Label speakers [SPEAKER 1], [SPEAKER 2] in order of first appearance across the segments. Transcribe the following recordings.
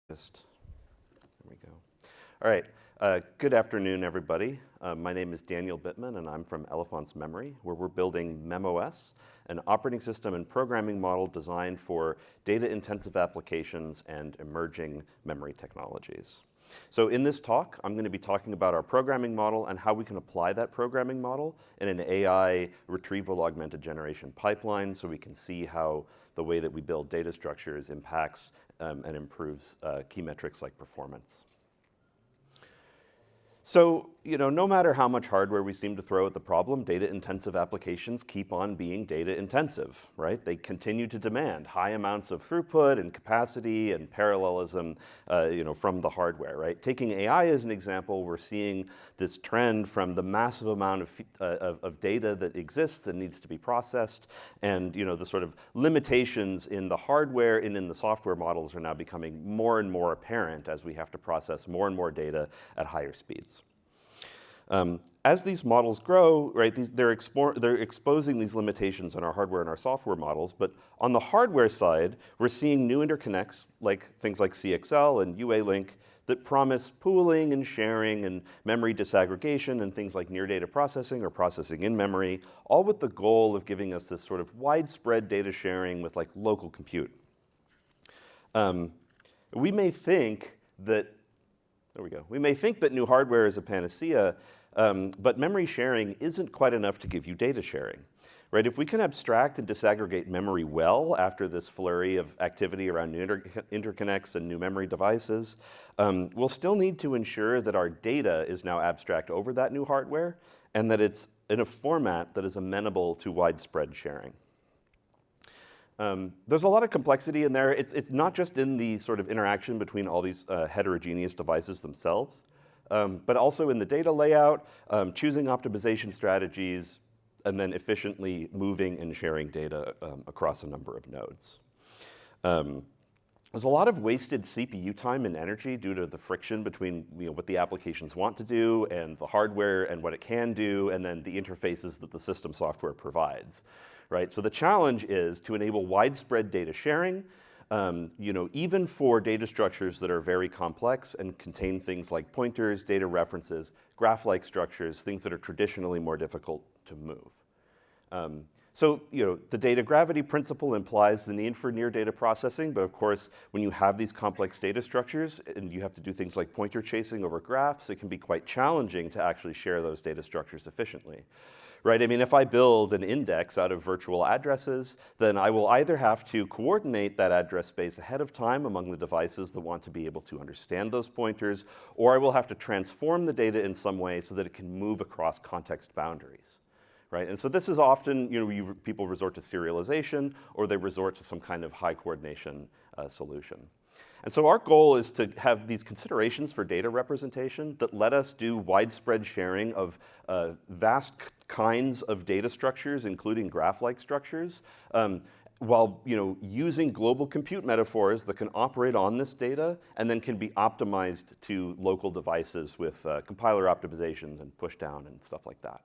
[SPEAKER 1] There we go. All right. Good afternoon, everybody. My name is Daniel Bittman, and I'm from Elephance Memory, where we're building MemOS, an operating system and programming model designed for data-intensive applications and emerging memory technologies. So in this talk, I'm going to be talking about our programming model and how we can apply that programming model in an AI retrieval augmented generation pipeline so we can see how the way that we build data structures impacts and improves key metrics like performance. So, no matter how much hardware we seem to throw at the problem, data-intensive applications keep on being data-intensive, right? They continue to demand high amounts of throughput and capacity and parallelism, from the hardware, right? Taking AI as an example, we're seeing this trend from the massive amount of data that exists and needs to be processed, and the sort of limitations in the hardware and in the software models are now becoming more and more apparent as we have to process more and more data at higher speeds. As these models grow, right, they're exposing these limitations on our hardware and our software models, but on the hardware side, we're seeing new interconnects, like things like CXL and UA-Link, that promise pooling and sharing and memory disaggregation and things like near data processing or processing in memory, all with the goal of giving us this sort of widespread data sharing with like local compute. We may think that new hardware is a panacea, but memory sharing isn't quite enough to give you data sharing, right? If we can abstract and disaggregate memory well after this flurry of activity around new interconnects and new memory devices, we'll still need to ensure that our data is now abstract over that new hardware and that it's in a format that is amenable to widespread sharing. There's a lot of complexity in there. It's not just in the sort of interaction between all these heterogeneous devices themselves, but also in the data layout, choosing optimization strategies, and then efficiently moving and sharing data across a number of nodes. There's a lot of wasted CPU time and energy due to the friction between what the applications want to do and the hardware and what it can do, and then the interfaces that the system software provides. Right? So the challenge is to enable widespread data sharing, even for data structures that are very complex and contain things like pointers, data references, graph-like structures, things that are traditionally more difficult to move. So the data gravity principle implies the need for near data processing, but of course, when you have these complex data structures and you have to do things like pointer chasing over graphs, it can be quite challenging to actually share those data structures efficiently. Right? I mean, if I build an index out of virtual addresses, then I will either have to coordinate that address space ahead of time among the devices that want to be able to understand those pointers, or I will have to transform the data in some way so that it can move across context boundaries. Right? And so this is often, people resort to serialization, or they resort to some kind of high coordination solution. And so our goal is to have these considerations for data representation that let us do widespread sharing of vast kinds of data structures, including graph-like structures, while using global compute metaphors that can operate on this data and then can be optimized to local devices with compiler optimizations and pushdown and stuff like that.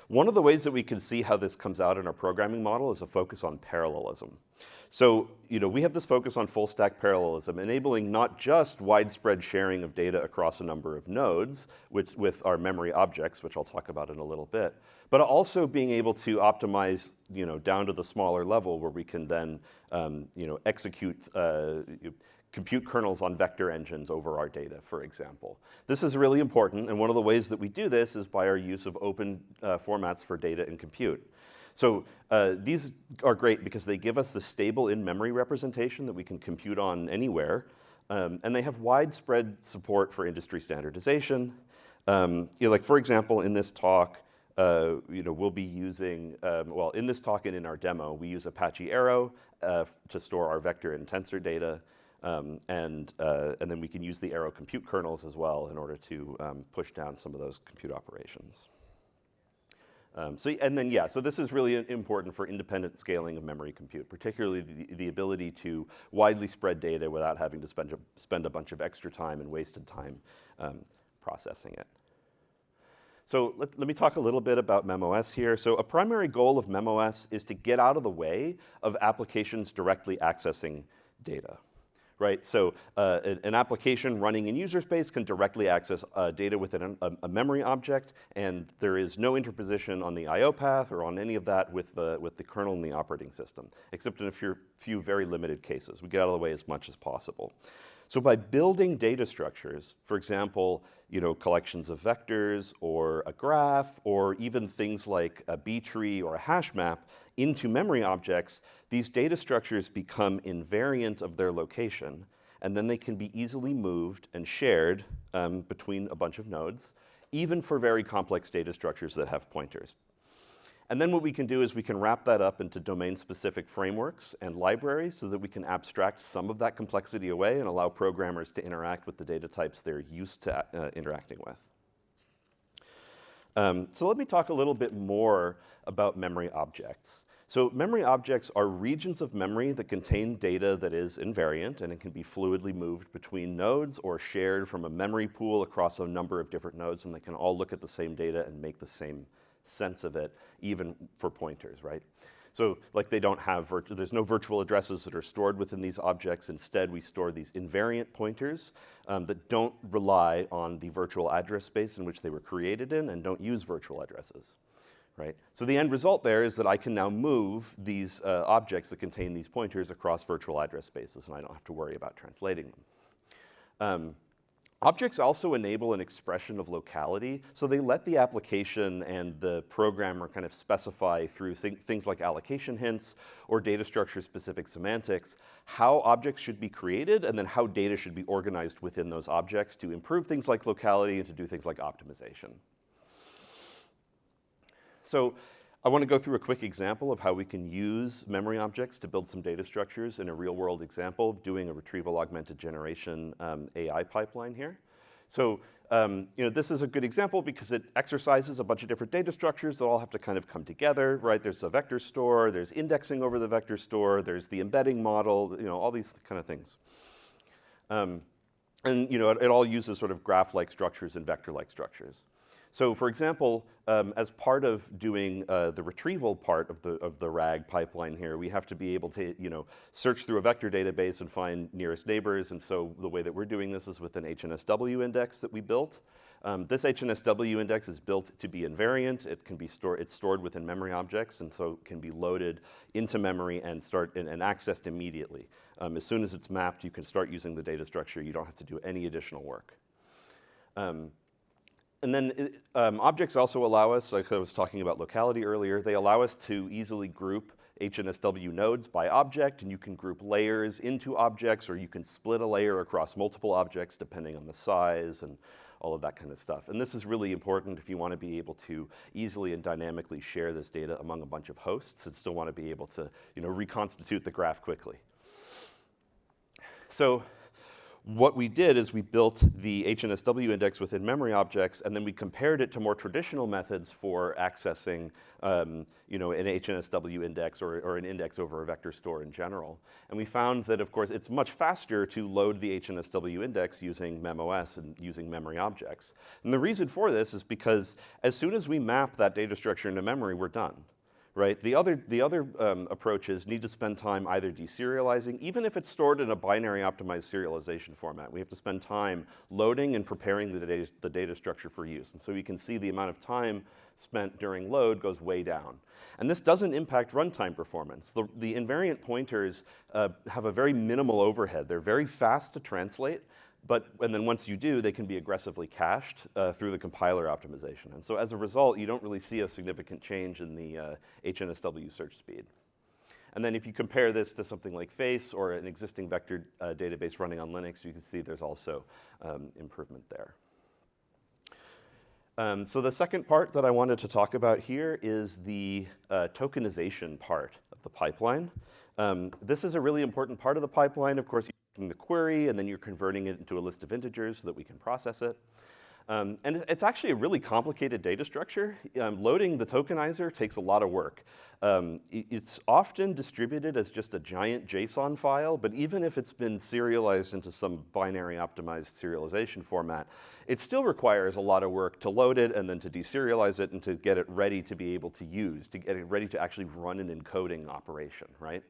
[SPEAKER 1] One of the ways that we can see how this comes out in our programming model is a focus on parallelism. So, we have this focus on full stack parallelism, enabling not just widespread sharing of data across a number of nodes with our memory objects, which I'll talk about in a little bit, but also being able to optimize, down to the smaller level where we can then, execute compute kernels on vector engines over our data, for example. This is really important, and one of the ways that we do this is by our use of open formats for data and compute. So these are great because they give us the stable in-memory representation that we can compute on anywhere, and they have widespread support for industry standardization. Like for example, in this talk, we'll be using, in this talk and in our demo, we use Apache Arrow to store our vector and tensor data. And then we can use the Arrow compute kernels as well in order to push down some of those compute operations. So this is really important for independent scaling of memory compute, particularly the ability to widely spread data without having to spend a bunch of extra time and wasted time processing it. So let me talk a little bit about MemOS here. So a primary goal of MemOS is to get out of the way of applications directly accessing data. right? So an application running in user space can directly access data within a memory object, and there is no interposition on the I/O path or on any of that with the kernel and the operating system, except in a few very limited cases. We get out of the way as much as possible. So by building data structures, for example, collections of vectors or a graph or even things like a B tree or a hash map into memory objects, these data structures become invariant of their location, and then they can be easily moved and shared between a bunch of nodes, even for very complex data structures that have pointers. And then what we can do is we can wrap that up into domain-specific frameworks and libraries so that we can abstract some of that complexity away and allow programmers to interact with the data types they're used to interacting with. So let me talk a little bit more about memory objects. So memory objects are regions of memory that contain data that is invariant, and it can be fluidly moved between nodes or shared from a memory pool across a number of different nodes, and they can all look at the same data and make the same sense of it, even for pointers, right? So like they don't have, there's no virtual addresses that are stored within these objects. Instead, we store these invariant pointers that don't rely on the virtual address space in which they were created in and don't use virtual addresses, right? So the end result there is that I can now move these objects that contain these pointers across virtual address spaces, and I don't have to worry about translating them. Objects also enable an expression of locality, so they let the application and the programmer kind of specify through things like allocation hints or data structure-specific semantics how objects should be created and then how data should be organized within those objects to improve things like locality and to do things like optimization. So I want to go through a quick example of how we can use memory objects to build some data structures in a real-world example of doing a retrieval augmented generation AI pipeline here. So this is a good example because it exercises a bunch of different data structures that all have to kind of come together, right? There's a vector store, there's indexing over the vector store, there's the embedding model, all these kind of things. And it all uses sort of graph-like structures and vector-like structures. So for example, as part of doing the retrieval part of the RAG pipeline here, we have to be able to search through a vector database and find nearest neighbors. And so the way that we're doing this is with an HNSW index that we built. This HNSW index is built to be invariant. It can be it's stored within memory objects, and so it can be loaded into memory and accessed immediately. As soon as it's mapped, you can start using the data structure. You don't have to do any additional work. And then objects also allow us, like I was talking about locality earlier, they allow us to easily group HNSW nodes by object, and you can group layers into objects, or you can split a layer across multiple objects depending on the size and all of that kind of stuff. And this is really important if you want to be able to easily and dynamically share this data among a bunch of hosts and still want to be able to reconstitute the graph quickly. So what we did is we built the HNSW index within memory objects, and then we compared it to more traditional methods for accessing an HNSW index or an index over a vector store in general. And we found that, of course, it's much faster to load the HNSW index using MemOS and using memory objects. And the reason for this is because as soon as we map that data structure into memory, we're done. Right? The other approaches need to spend time either deserializing, even if it's stored in a binary optimized serialization format. We have to spend time loading and preparing the data structure for use. And so you can see the amount of time spent during load goes way down. And this doesn't impact runtime performance. The invariant pointers have a very minimal overhead. They're very fast to translate. And then once you do, they can be aggressively cached through the compiler optimization. And so as a result, you don't really see a significant change in the HNSW search speed. And then if you compare this to something like FACE or an existing vector database running on Linux, you can see there's also improvement there. So the second part that I wanted to talk about here is the tokenization part of the pipeline. This is a really important part of the pipeline. Of course, the query, and then you're converting it into a list of integers so that we can process it. And it's actually a really complicated data structure. Loading the tokenizer takes a lot of work. It's often distributed as just a giant JSON file, but even if it's been serialized into some binary optimized serialization format, it still requires a lot of work to load it and then to deserialize it and to get it ready to be able to use, to get it ready to actually run an encoding operation, right?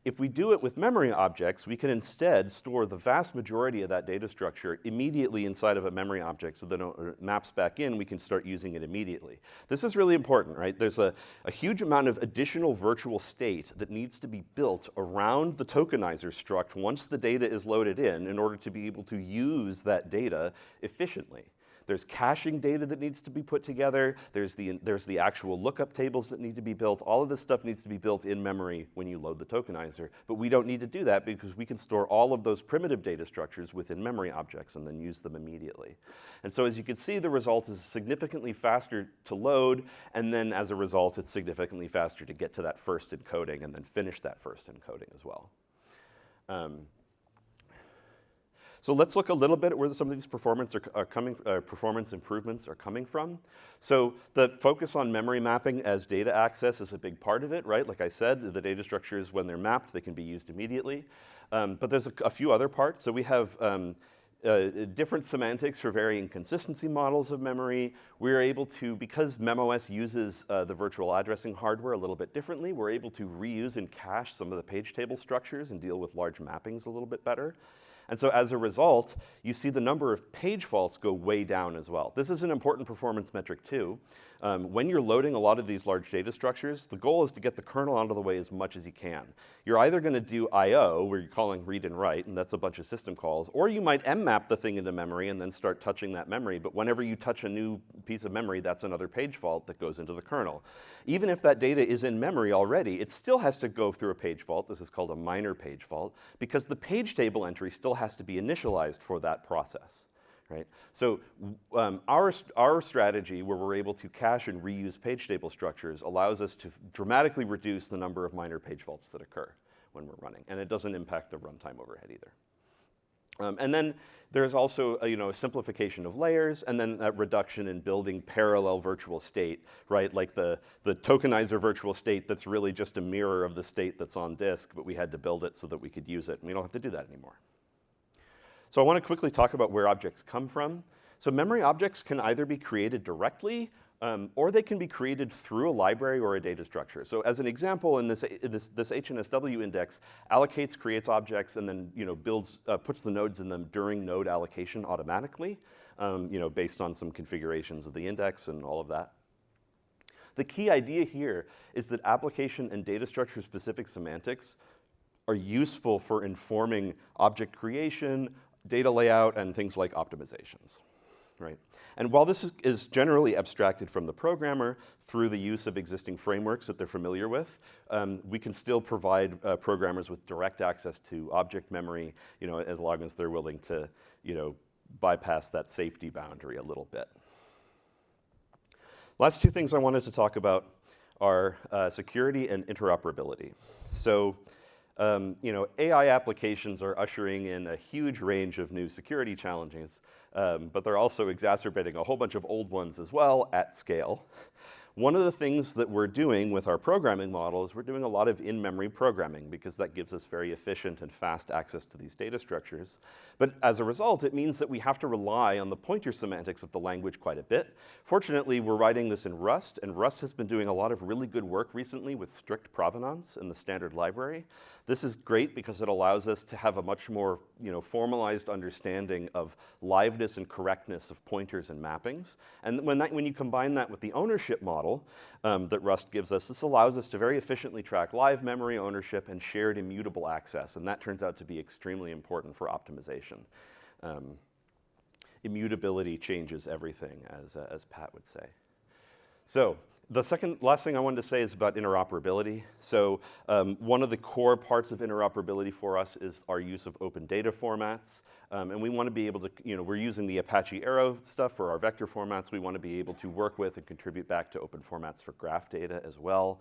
[SPEAKER 1] If we do it with memory objects, we can instead store the vast majority of that data structure immediately inside of a memory object, so that when it maps back in, we can start using it immediately. This is really important, right? There's a huge amount of additional virtual state that needs to be built around the tokenizer struct once the data is loaded in order to be able to use that data efficiently. There's caching data that needs to be put together. There's the actual lookup tables that need to be built. All of this stuff needs to be built in memory when you load the tokenizer. But we don't need to do that because we can store all of those primitive data structures within memory objects and then use them immediately. And so as you can see, the result is significantly faster to load, and then as a result, it's significantly faster to get to that first encoding and then finish that first encoding as well. So let's look a little bit at where some of these performance improvements are coming from. So the focus on memory mapping as data access is a big part of it, right? Like I said, the data structures, when they're mapped, they can be used immediately. But there's a few other parts. So we have different semantics for varying consistency models of memory. We're able to, because MemOS uses the virtual addressing hardware a little bit differently, we're able to reuse and cache some of the page table structures and deal with large mappings a little bit better. And so as a result, you see the number of page faults go way down as well. This is an important performance metric too. When you're loading a lot of these large data structures, the goal is to get the kernel out of the way as much as you can. You're either going to do I/O, where you're calling read and write, and that's a bunch of system calls, or you might mmap the thing into memory and then start touching that memory. But whenever you touch a new piece of memory, that's another page fault that goes into the kernel. Even if that data is in memory already, it still has to go through a page fault. This is called a minor page fault, because the page table entry still has to be initialized for that process. Right? So our strategy, where we're able to cache and reuse page table structures, allows us to dramatically reduce the number of minor page faults that occur when we're running, and it doesn't impact the runtime overhead either. And then there's also a simplification of layers, and then a reduction in building parallel virtual state, right? Like the tokenizer virtual state that's really just a mirror of the state that's on disk, but we had to build it so that we could use it, and we don't have to do that anymore. So I want to quickly talk about where objects come from. So memory objects can either be created directly, or they can be created through a library or a data structure. So as an example, in this HNSW index allocates, creates objects, and then puts the nodes in them during node allocation automatically, based on some configurations of the index and all of that. The key idea here is that application and data structure specific semantics are useful for informing object creation, data layout, and things like optimizations, right? And while this is generally abstracted from the programmer through the use of existing frameworks that they're familiar with, we can still provide programmers with direct access to object memory, as long as they're willing to, bypass that safety boundary a little bit. Last two things I wanted to talk about are security and interoperability. So, AI applications are ushering in a huge range of new security challenges, but they're also exacerbating a whole bunch of old ones as well at scale. One of the things that we're doing with our programming model is we're doing a lot of in-memory programming, because that gives us very efficient and fast access to these data structures. But as a result, it means that we have to rely on the pointer semantics of the language quite a bit. Fortunately, we're writing this in Rust, and Rust has been doing a lot of really good work recently with strict provenance in the standard library. This is great because it allows us to have a much more formalized understanding of liveness and correctness of pointers and mappings. And when you combine that with the ownership model that Rust gives us, this allows us to very efficiently track live memory ownership and shared immutable access. And that turns out to be extremely important for optimization. Immutability changes everything, as Pat would say. So the last thing I wanted to say is about interoperability. So one of the core parts of interoperability for us is our use of open data formats. And we want to be able to, we're using the Apache Arrow stuff for our vector formats. We want to be able to work with and contribute back to open formats for graph data as well,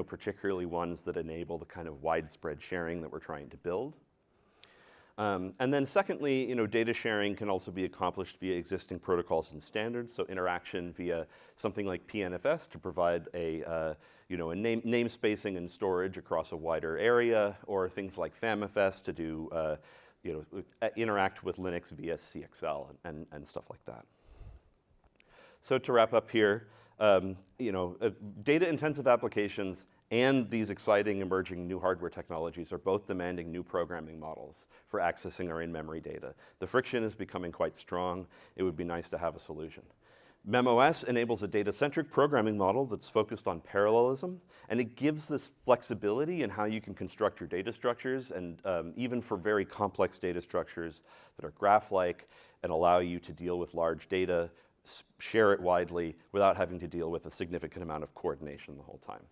[SPEAKER 1] particularly ones that enable the kind of widespread sharing that we're trying to build. And then secondly, data sharing can also be accomplished via existing protocols and standards. So interaction via something like PNFS to provide a name spacing and storage across a wider area, or things like FAMFS to do, interact with Linux via CXL and stuff like that. So to wrap up here, data-intensive applications and these exciting emerging new hardware technologies are both demanding new programming models for accessing our in-memory data. The friction is becoming quite strong. It would be nice to have a solution. MemOS enables a data-centric programming model that's focused on parallelism, and it gives this flexibility in how you can construct your data structures, and even for very complex data structures that are graph-like and allow you to deal with large data, share it widely without having to deal with a significant amount of coordination the whole time.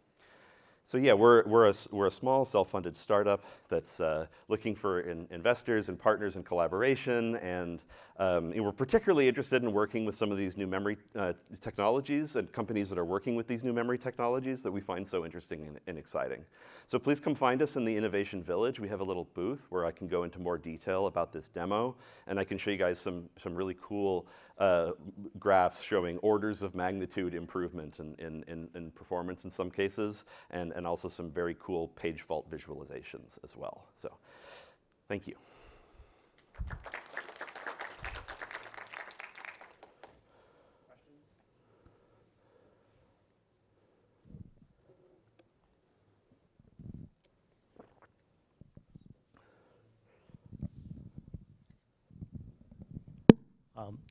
[SPEAKER 1] So yeah, we're a small self-funded startup that's looking for investors and partners in collaboration, and we're particularly interested in working with some of these new memory technologies and companies that are working with these new memory technologies that we find so interesting and exciting. So please come find us in the Innovation Village. We have a little booth where I can go into more detail about this demo, and I can show you guys some really cool graphs showing orders of magnitude improvement in performance in some cases, and also some very cool page fault visualizations as well. So, thank you.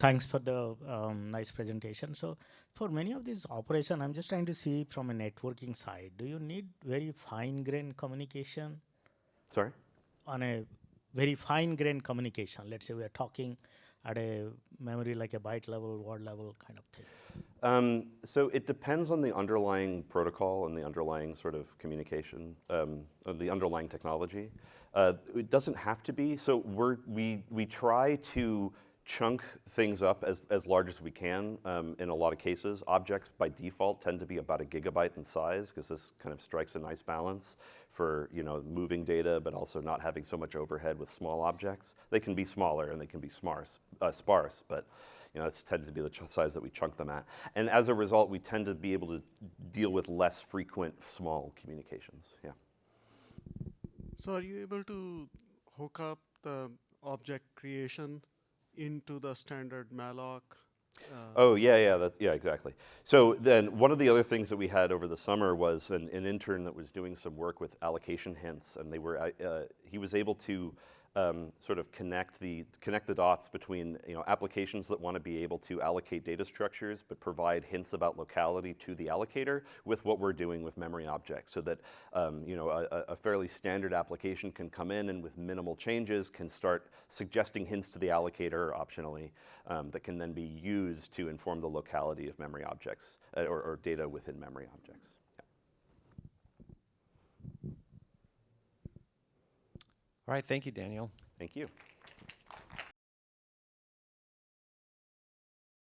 [SPEAKER 2] Thanks for the nice presentation. So for many of these operations, I'm just trying to see from a networking side, do you need very fine-grained communication?
[SPEAKER 1] Sorry?
[SPEAKER 2] On a very fine-grained communication, let's say we are talking at a memory like a byte level, word level kind of thing.
[SPEAKER 1] So it depends on the underlying protocol and the underlying sort of communication, the underlying technology. It doesn't have to be. So we try to chunk things up as large as we can in a lot of cases. Objects by default tend to be about 1 gigabyte in size because this kind of strikes a nice balance for moving data, but also not having so much overhead with small objects. They can be smaller and they can be sparse, but that's tends to be the size that we chunk them at. And as a result, we tend to be able to deal with less frequent small communications. Yeah.
[SPEAKER 3] So are you able to hook up the object creation into the standard malloc?
[SPEAKER 1] Oh, yeah, exactly. So then one of the other things that we had over the summer was an intern that was doing some work with allocation hints, and he was able to sort of connect the dots between applications that want to be able to allocate data structures but provide hints about locality to the allocator with what we're doing with memory objects, so that a fairly standard application can come in and with minimal changes can start suggesting hints to the allocator optionally that can then be used to inform the locality of memory objects or data within memory objects.
[SPEAKER 4] All right, thank you, Daniel.
[SPEAKER 1] Thank you.